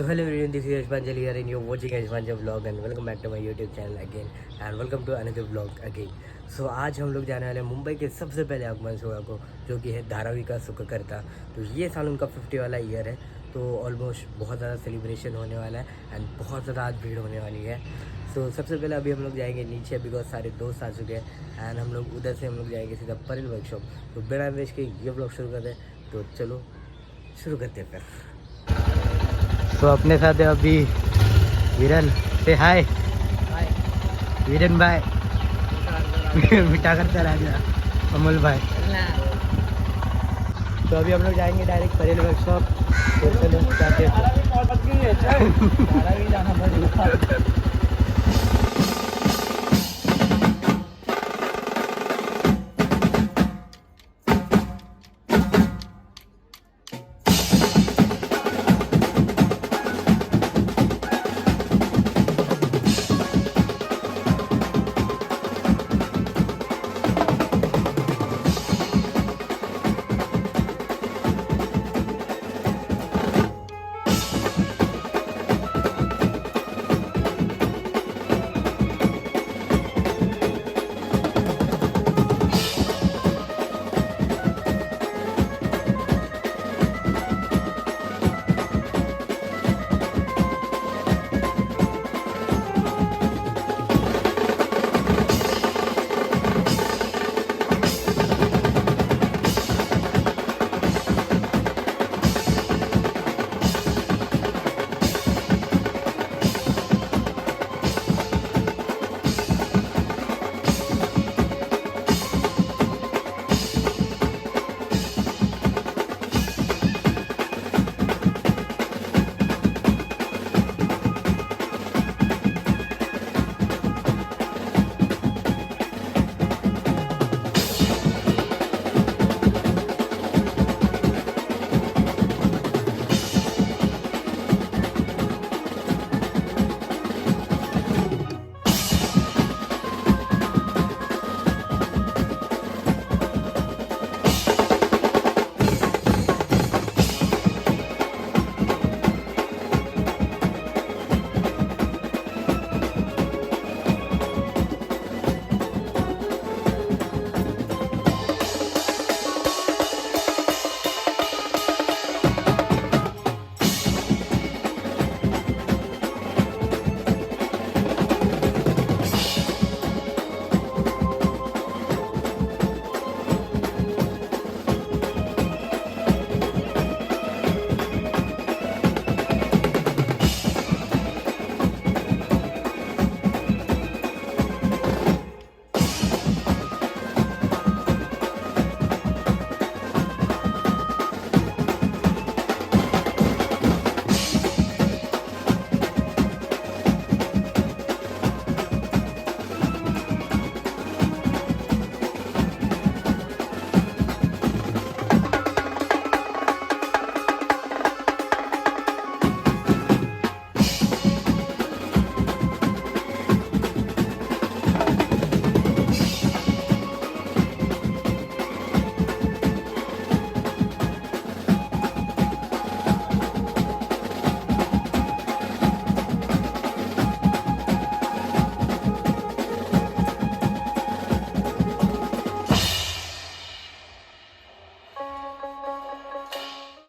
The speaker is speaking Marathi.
So hello everyone, this is Yash Panchal here and you're watching Yash Panchal vlog and welcome back to my YouTube channel again and welcome to another vlog again. So आज हम लोग जाने वाले हैं मुंबई के सबसे पहले आगमन सोहला को, जो कि है धारावी का सुखकर्ता। तो ये साल उनका 50 वाला ईयर है, तो ऑलमोस्ट बहुत ज़्यादा सेलिब्रेशन होने वाला है एंड बहुत ज़्यादा आज भीड़ होने वाली है। तो सबसे पहले अभी हम लोग जाएंगे नीचे बिकॉज सारे दोस्त आ चुके हैं एंड हम लोग उधर से हम लोग जाएंगे सीधा परेल वर्कशॉप। तो बिना वेस्ट के ये ब्लॉग शुरू करते हैं, तो चलो शुरू करते हैं फिर। तो अपने साथ है अभी वीरन, से हाय वीरन भाई, मिठा करता राजा अमल भाई। तो अभी हम लोग जाएंगे डायरेक्ट परेल वर्कशॉप। तो चलो जाते हैं।